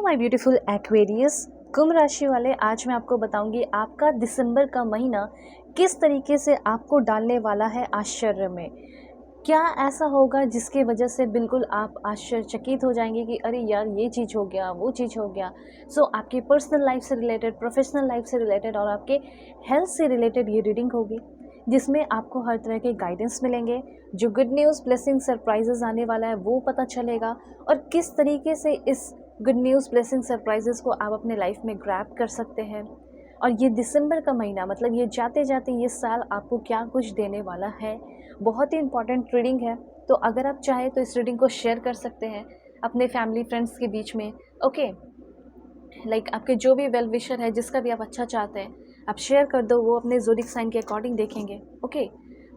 My beautiful Aquarius, कुंभ राशि वाले, आज मैं आपको बताऊंगी आपका दिसंबर का महीना किस तरीके से आपको डालने वाला है आश्चर्य में। क्या ऐसा होगा जिसकी वजह से बिल्कुल आप आश्चर्यचकित हो जाएंगे कि अरे यार ये चीज़ हो गया, वो चीज़ हो गया। आपकी पर्सनल लाइफ से रिलेटेड, प्रोफेशनल लाइफ से रिलेटेड और आपके हेल्थ से रिलेटेड ये रीडिंग होगी, जिसमें आपको हर तरह के गाइडेंस मिलेंगे। जो गुड न्यूज़, ब्लेसिंग, सरप्राइजेस आने वाला है वो पता चलेगा, और किस तरीके से इस गुड न्यूज़, ब्लेसिंग, सरप्राइजेस को आप अपने लाइफ में ग्रैब कर सकते हैं। और ये दिसंबर का महीना, मतलब ये जाते जाते ये साल आपको क्या कुछ देने वाला है, बहुत ही इंपॉर्टेंट रीडिंग है। तो अगर आप चाहें तो इस रीडिंग को शेयर कर सकते हैं अपने फैमिली फ्रेंड्स के बीच में। ओके, आपके जो भी वेल विशर है, जिसका भी आप अच्छा चाहते हैं, आप शेयर कर दो, वो अपने ज़ोडिक साइन के अकॉर्डिंग देखेंगे। ओके,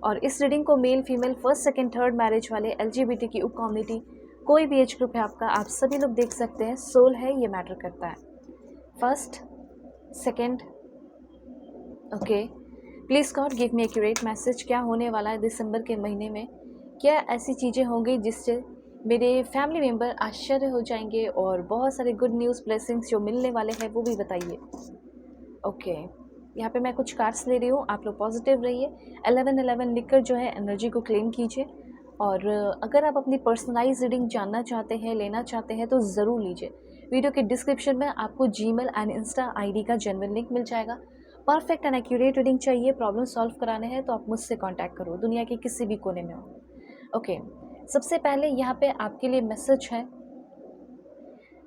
और इस रीडिंग को male, female, first, second, third marriage वाले, LGBT की कम्युनिटी, कोई भी एज ग्रुप है आपका, आप सभी लोग देख सकते हैं। सोल है, ये मैटर करता है। First, second, okay, please God give me accurate message. क्या होने वाला है दिसंबर के महीने में? क्या ऐसी चीज़ें होंगी जिससे मेरे फैमिली मेम्बर आश्चर्य हो जाएंगे, और बहुत सारे गुड न्यूज़, ब्लेसिंग्स जो मिलने वाले हैं वो भी बताइए। ओके, यहाँ पे मैं कुछ कार्ड्स ले रही हूँ, आप लोग पॉजिटिव रहिए। 1111 लिखकर जो है एनर्जी को क्लेम कीजिए। और अगर आप अपनी पर्सनलाइज रीडिंग जानना चाहते हैं, लेना चाहते हैं, तो ज़रूर लीजिए। वीडियो के डिस्क्रिप्शन में आपको जीमेल एंड इंस्टा आईडी का जेन्युइन लिंक मिल जाएगा। परफेक्ट एंड एक्यूरेट रीडिंग चाहिए, प्रॉब्लम सॉल्व कराने हैं, तो आप मुझसे कॉन्टैक्ट करो, दुनिया के किसी भी कोने में हो। ओके, सबसे पहले यहाँ पे आपके लिए मैसेज है।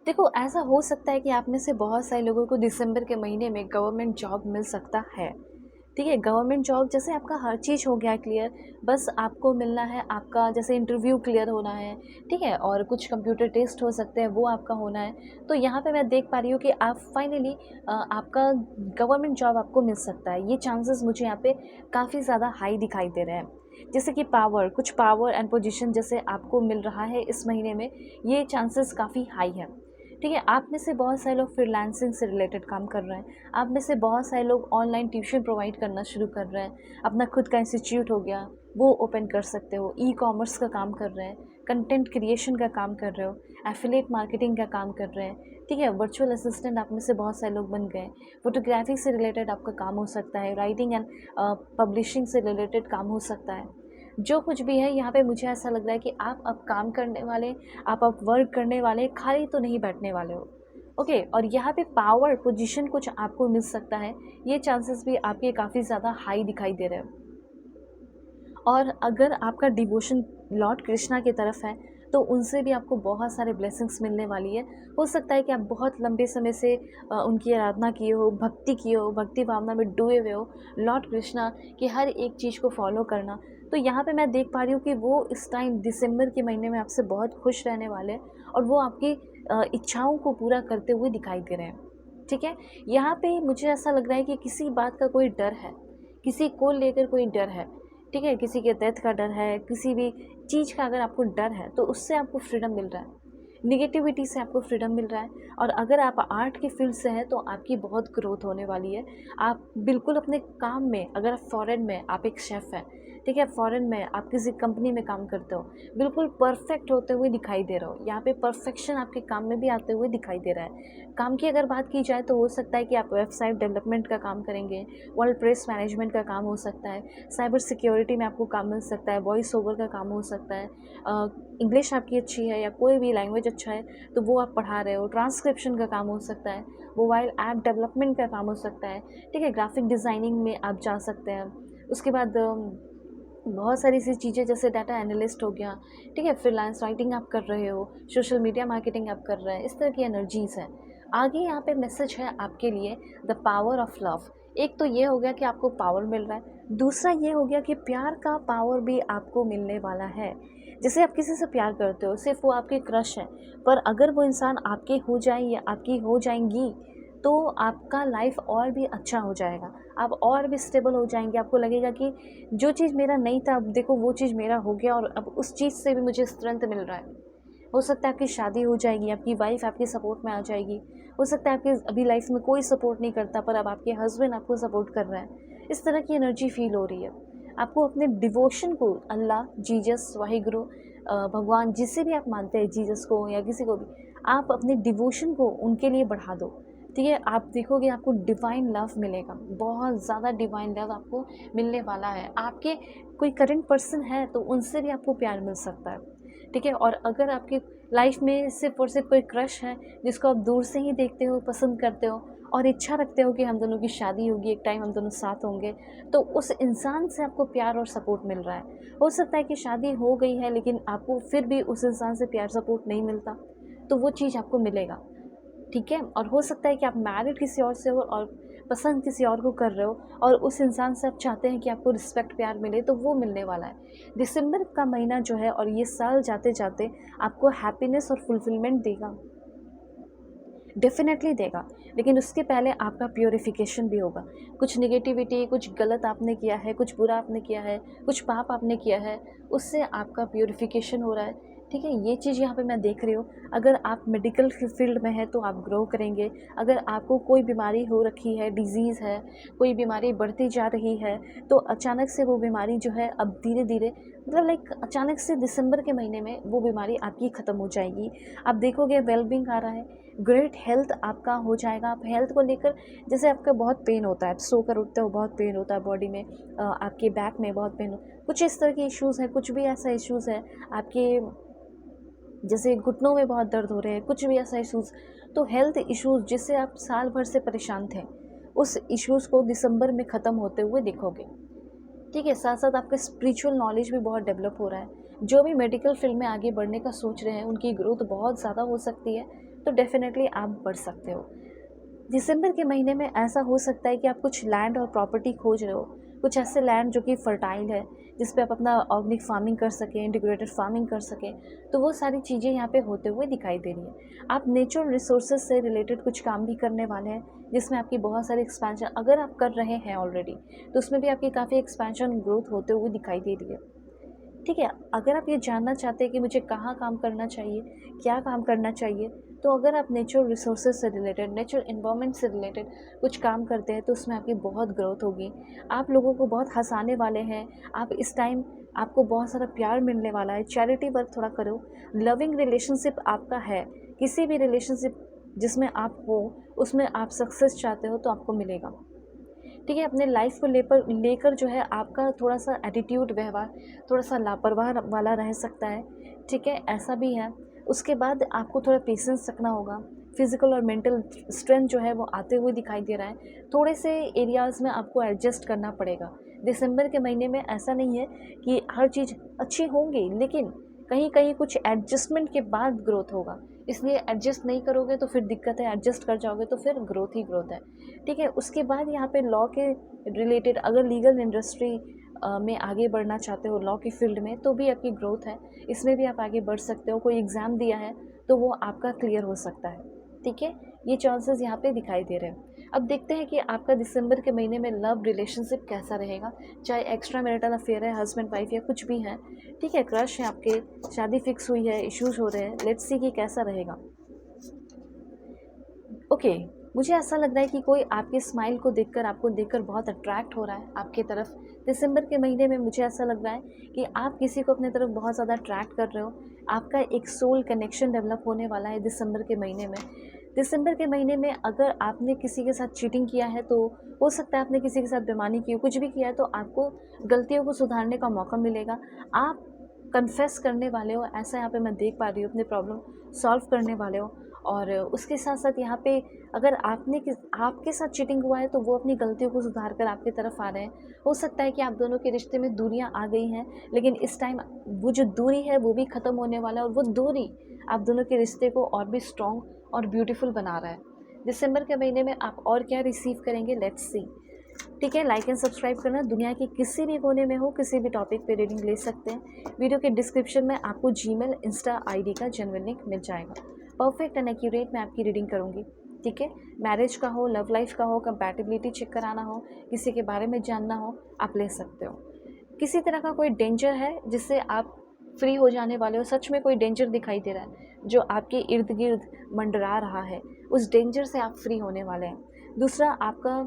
देखो, ऐसा हो सकता है कि आप में से बहुत सारे लोगों को दिसंबर के महीने में गवर्नमेंट जॉब मिल सकता है। ठीक है, गवर्नमेंट जॉब जैसे आपका हर चीज़ हो गया क्लियर, बस आपको मिलना है, आपका जैसे इंटरव्यू क्लियर होना है। ठीक है, और कुछ कंप्यूटर टेस्ट हो सकते हैं, वो आपका होना है। तो यहाँ पे मैं देख पा रही हूँ कि आप फाइनली आपका गवर्नमेंट जॉब आपको मिल सकता है। ये चांसेस मुझे यहाँ पे काफ़ी ज़्यादा हाई दिखाई दे रहे हैं। जैसे कि कुछ पावर एंड पोजीशन जैसे आपको मिल रहा है इस महीने में, ये चांसेस काफ़ी हाई है। ठीक है, आप में से बहुत सारे लोग फ्रीलांसिंग से रिलेटेड काम कर रहे हैं। आप में से बहुत सारे लोग ऑनलाइन ट्यूशन प्रोवाइड करना शुरू कर रहे हैं। अपना खुद का इंस्टीट्यूट हो गया, वो ओपन कर सकते हो। ई कॉमर्स का काम कर रहे हैं, कंटेंट क्रिएशन का काम कर रहे हो, एफिलिएट मार्केटिंग का काम कर रहे हैं। ठीक है, वर्चुअल असिस्टेंट आप में से बहुत सारे लोग बन गए। फोटोग्राफी से रिलेटेड आपका काम हो सकता है, राइटिंग एंड पब्लिशिंग से रिलेटेड काम हो सकता है। जो कुछ भी है यहाँ पे, मुझे ऐसा लग रहा है कि आप अब काम करने वाले, आप अब वर्क करने वाले, खाली तो नहीं बैठने वाले हो। ओके, और यहाँ पे पावर पोजीशन कुछ आपको मिल सकता है, ये चांसेस भी आपके काफ़ी ज़्यादा हाई दिखाई दे रहे हैं। और अगर आपका डिवोशन लॉर्ड कृष्णा की तरफ है, तो उनसे भी आपको बहुत सारे ब्लेसिंग्स मिलने वाली है। हो सकता है कि आप बहुत लंबे समय से उनकी आराधना किए हो, भक्ति किए हो, भक्ति भावना में डूबे हुए हो लॉर्ड कृष्णा की हर एक चीज़ को फॉलो करना। तो यहाँ पे मैं देख पा रही हूँ कि वो इस टाइम दिसंबर के महीने में आपसे बहुत खुश रहने वाले हैं, और वो आपकी इच्छाओं को पूरा करते हुए दिखाई दे रहे हैं। ठीक है, यहाँ पे मुझे ऐसा लग रहा है कि किसी बात का कोई डर है, किसी को लेकर कोई डर है। ठीक है, किसी के डेथ का डर है, किसी भी चीज़ का अगर आपको डर है, तो उससे आपको फ्रीडम मिल रहा है। निगेटिविटी से आपको फ्रीडम मिल रहा है। और अगर आप आर्ट के फील्ड से हैं, तो आपकी बहुत ग्रोथ होने वाली है। आप बिल्कुल अपने काम में, अगर आप फॉरेन में, आप एक शेफ़ हैं, ठीक है, फॉरेन में आप किसी कंपनी में काम करते हो, बिल्कुल परफेक्ट होते हुए दिखाई दे रहे हो। यहाँ पे परफेक्शन आपके काम में भी आते हुए दिखाई दे रहा है। काम की अगर बात की जाए, तो हो सकता है कि आप वेबसाइट डेवलपमेंट का काम करेंगे, वर्ल्ड प्रेस मैनेजमेंट का काम हो सकता है, साइबर सिक्योरिटी में आपको काम मिल सकता है, वॉइस ओवर का काम हो सकता है, इंग्लिश आपकी अच्छी है या कोई भी लैंग्वेज अच्छा है तो वो आप पढ़ा रहे हो, ट्रांसक्रिप्शन का काम हो सकता है, मोबाइल ऐप डेवलपमेंट का काम हो सकता है। ठीक है, ग्राफिक डिज़ाइनिंग में आप जा सकते हैं। उसके बाद बहुत सारी ऐसी चीज़ें जैसे डाटा एनालिस्ट हो गया। ठीक है, फ्रीलांस राइटिंग आप कर रहे हो, सोशल मीडिया मार्केटिंग आप कर रहे हैं, इस तरह की एनर्जीज़ हैं। आगे यहाँ पे मैसेज है आपके लिए, द पावर ऑफ लव। एक तो ये हो गया कि आपको पावर मिल रहा है, दूसरा ये हो गया कि प्यार का पावर भी आपको मिलने वाला है। जैसे आप किसी से प्यार करते हो, सिर्फ वो आपके क्रश है, पर अगर वो इंसान आपके हो जाए या आपकी हो जाएंगी, तो आपका लाइफ और भी अच्छा हो जाएगा, आप और भी स्टेबल हो जाएंगे। आपको लगेगा कि जो चीज़ मेरा नहीं था, अब देखो वो चीज़ मेरा हो गया, और अब उस चीज़ से भी मुझे स्ट्रेंथ मिल रहा है। हो सकता है आपकी शादी हो जाएगी, आपकी वाइफ आपके सपोर्ट में आ जाएगी। हो सकता है आपके अभी लाइफ में कोई सपोर्ट नहीं करता, पर अब आपके हस्बैंड आपको सपोर्ट कर रहे हैं। इस तरह की एनर्जी फील हो रही है। आपको अपने डिवोशन को, अल्लाह, जीसस, वाहिगुरु, भगवान, जिसे भी आप मानते हैं, जीसस को या किसी को भी, आप अपने डिवोशन को उनके लिए बढ़ा दो, ठीक है। आप देखोगे आपको डिवाइन लव मिलेगा, बहुत ज़्यादा डिवाइन लव आपको मिलने वाला है। आपके कोई करंट पर्सन है तो उनसे भी आपको प्यार मिल सकता है, ठीक है। और अगर आपकी लाइफ में सिर्फ और सिर्फ कोई क्रश है जिसको आप दूर से ही देखते हो, पसंद करते हो और इच्छा रखते हो कि हम दोनों की शादी होगी, एक टाइम हम दोनों साथ होंगे, तो उस इंसान से आपको प्यार और सपोर्ट मिल रहा है। हो सकता है कि शादी हो गई है लेकिन आपको फिर भी उस इंसान से प्यार सपोर्ट नहीं मिलता, तो वो चीज़ आपको मिलेगा, ठीक है। और हो सकता है कि आप मैरिड किसी और से हो और पसंद किसी और को कर रहे हो और उस इंसान से आप चाहते हैं कि आपको रिस्पेक्ट प्यार मिले, तो वो मिलने वाला है। दिसंबर का महीना जो है और ये साल जाते जाते आपको हैप्पीनेस और फुलफिलमेंट देगा, डेफिनेटली देगा। लेकिन उसके पहले आपका प्योरिफिकेशन भी होगा। कुछ नेगेटिविटी, कुछ गलत आपने किया है, कुछ बुरा आपने किया है, कुछ पाप आपने किया है, उससे आपका प्योरिफिकेशन हो रहा है, ठीक है। ये चीज़ यहाँ पे मैं देख रही हूँ। अगर आप मेडिकल फील्ड में हैं तो आप ग्रो करेंगे। अगर आपको कोई बीमारी हो रखी है, डिजीज़ है, कोई बीमारी बढ़ती जा रही है, तो अचानक से वो बीमारी जो है अब धीरे धीरे, मतलब लाइक अचानक से दिसंबर के महीने में वो बीमारी आपकी ख़त्म हो जाएगी। आप देखोगे वेलबींग आ रहा है, ग्रेट हेल्थ आपका हो जाएगा। आप हेल्थ को लेकर, जैसे आपका बहुत पेन होता है, आप सोकर उठते हो बहुत पेन होता है बॉडी में, आपके बैक में बहुत पेन हो, कुछ इस तरह के इश्यूज़ हैं, कुछ भी ऐसा इश्यूज़ है आपके, जैसे घुटनों में बहुत दर्द हो रहे हैं, कुछ भी ऐसा इश्यूज़, तो हेल्थ इश्यूज़ जिससे आप साल भर से परेशान थे, उस इश्यूज़ को दिसंबर में ख़त्म होते हुए दिखोगे, ठीक है। साथ साथ आपका स्पिरिचुअल नॉलेज भी बहुत डेवलप हो रहा है। जो भी मेडिकल फील्ड में आगे बढ़ने का सोच रहे हैं उनकी ग्रोथ बहुत ज़्यादा हो सकती है, तो डेफिनेटली आप बढ़ सकते हो। दिसंबर के महीने में ऐसा हो सकता है कि आप कुछ लैंड और प्रॉपर्टी खोज रहे हो, कुछ ऐसे लैंड जो कि फर्टाइल है, जिस पे आप अपना ऑर्गेनिक फार्मिंग कर सकें, इंटीग्रेटेड फार्मिंग कर सकें, तो वो सारी चीज़ें यहाँ पे होते हुए दिखाई दे रही हैं। आप नेचुरल रिसोर्सेज से रिलेटेड कुछ काम भी करने वाले हैं, जिसमें आपकी बहुत सारी एक्सपेंशन, अगर आप कर रहे हैं ऑलरेडी, तो उसमें भी आपकी काफ़ी एक्सपेंशन ग्रोथ होते हुए दिखाई दे रही है, ठीक है। अगर आप ये जानना चाहते हैं कि मुझे कहाँ काम करना चाहिए, क्या काम करना चाहिए, तो अगर आप नेचुरल रिसोर्सेज से रिलेटेड, नेचुरल एनवायरनमेंट से रिलेटेड कुछ काम करते हैं तो उसमें आपकी बहुत ग्रोथ होगी। आप लोगों को बहुत हंसाने वाले हैं, आप इस टाइम, आपको बहुत सारा प्यार मिलने वाला है। चैरिटी वर्क थोड़ा करो। लविंग रिलेशनशिप आपका है, किसी भी रिलेशनशिप जिसमें आप हो उसमें आप सक्सेस चाहते हो तो आपको मिलेगा, ठीक है। अपने लाइफ को लेकर जो है आपका थोड़ा सा एटीट्यूड, व्यवहार थोड़ा सा लापरवाह वाला रह सकता है, ठीक है, ऐसा भी है। उसके बाद आपको थोड़ा पेशेंस रखना होगा। फिजिकल और मेंटल स्ट्रेंथ जो है वो आते हुए दिखाई दे रहा है। थोड़े से एरियाज़ में आपको एडजस्ट करना पड़ेगा। दिसंबर के महीने में ऐसा नहीं है कि हर चीज़ अच्छी होंगी, लेकिन कहीं कहीं कुछ एडजस्टमेंट के बाद ग्रोथ होगा, इसलिए एडजस्ट नहीं करोगे तो फिर दिक्कत है, एडजस्ट कर जाओगे तो फिर ग्रोथ ही ग्रोथ है, ठीक है। उसके बाद यहाँ पे लॉ के रिलेटेड, अगर लीगल इंडस्ट्री में आगे बढ़ना चाहते हो, लॉ की फील्ड में, तो भी आपकी ग्रोथ है, इसमें भी आप आगे बढ़ सकते हो। कोई एग्ज़ाम दिया है तो वो आपका क्लियर हो सकता है, ठीक है। ये चांसेस यहाँ पे दिखाई दे रहे हैं। अब देखते हैं कि आपका दिसंबर के महीने में लव रिलेशनशिप कैसा रहेगा, चाहे एक्स्ट्रा मैरिटल अफेयर है, हस्बैंड वाइफ या कुछ भी है, ठीक है, क्रश है आपके, शादी फिक्स हुई है, इश्यूज़ हो रहे हैं, लेट्स सी कि कैसा रहेगा। ओके, मुझे ऐसा लग रहा है कि कोई आपके स्माइल को देखकर, आपको देखकर बहुत अट्रैक्ट हो रहा है आपकी तरफ। दिसंबर के महीने में मुझे ऐसा लग रहा है कि आप किसी को अपने तरफ बहुत ज़्यादा अट्रैक्ट कर रहे हो। आपका एक सोल कनेक्शन डेवलप होने वाला है दिसंबर के महीने में। दिसंबर के महीने में अगर आपने किसी के साथ चीटिंग किया है तो हो सकता है आपने किसी के साथ बेईमानी की हो, कुछ भी किया है, तो आपको गलतियों को सुधारने का मौका मिलेगा। आप कन्फेस करने वाले हो, ऐसा यहाँ पे मैं देख पा रही हूँ, अपनी प्रॉब्लम सॉल्व करने वाले हो। और उसके साथ साथ यहाँ पे अगर आपके साथ चीटिंग हुआ है तो वो अपनी गलतियों को सुधार कर आपकी तरफ आ रहे हैं। हो सकता है कि आप दोनों के रिश्ते में दूरियां आ गई हैं, लेकिन इस टाइम वो जो दूरी है वो भी ख़त्म होने वाला है, और वो दूरी आप दोनों के रिश्ते को और भी स्ट्रॉन्ग और ब्यूटीफुल बना रहा है। दिसंबर के महीने में आप और क्या रिसीव करेंगे, लेट्स सी, ठीक है। लाइक एंड सब्सक्राइब करना। दुनिया के किसी भी कोने में हो, किसी भी टॉपिक पे रीडिंग ले सकते हैं। वीडियो के डिस्क्रिप्शन में आपको जीमेल, इंस्टा आईडी का जेन्युइन लिंक मिल जाएगा। परफेक्ट एंड एक्यूरेट मैं आपकी रीडिंग करूँगी, ठीक है। मैरिज का हो, लव लाइफ का हो, कंपैटिबिलिटी चेक कराना हो, किसी के बारे में जानना हो, आप ले सकते हो। किसी तरह का कोई डेंजर है जिससे आप फ्री हो जाने वाले हो, सच में कोई डेंजर दिखाई दे रहा है जो आपके इर्द गिर्द मंडरा रहा है, उस डेंजर से आप फ्री होने वाले हैं। दूसरा, आपका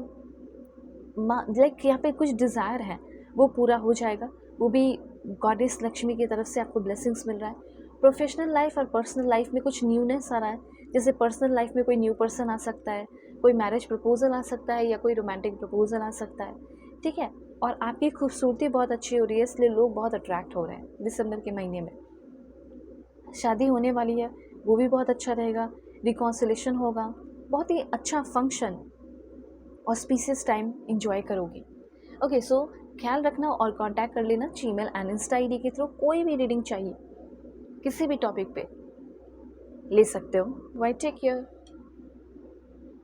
लाइक यहाँ पे कुछ डिज़ायर है वो पूरा हो जाएगा, वो भी गॉडेस लक्ष्मी की तरफ से आपको ब्लेसिंग्स मिल रहा है। प्रोफेशनल लाइफ और पर्सनल लाइफ में कुछ न्यूनेस आ रहा है, जैसे पर्सनल लाइफ में कोई न्यू पर्सन आ सकता है, कोई मैरिज प्रपोजल आ सकता है या कोई रोमांटिक प्रपोजल आ सकता है, ठीक है। और आपकी खूबसूरती बहुत अच्छी हो रही है, इसलिए लोग बहुत अट्रैक्ट हो रहे हैं दिसंबर के महीने में। शादी होने वाली है, वो भी बहुत अच्छा रहेगा, रिकॉन्सिलेशन होगा, बहुत ही अच्छा फंक्शन, ऑस्पिशियस टाइम इंजॉय करोगे। ओके, सो ख्याल रखना और कांटेक्ट कर लेना जीमेल एंड इंस्टा आईडी के थ्रू। कोई भी रीडिंग चाहिए किसी भी टॉपिक पे ले सकते हो। Bye, take care.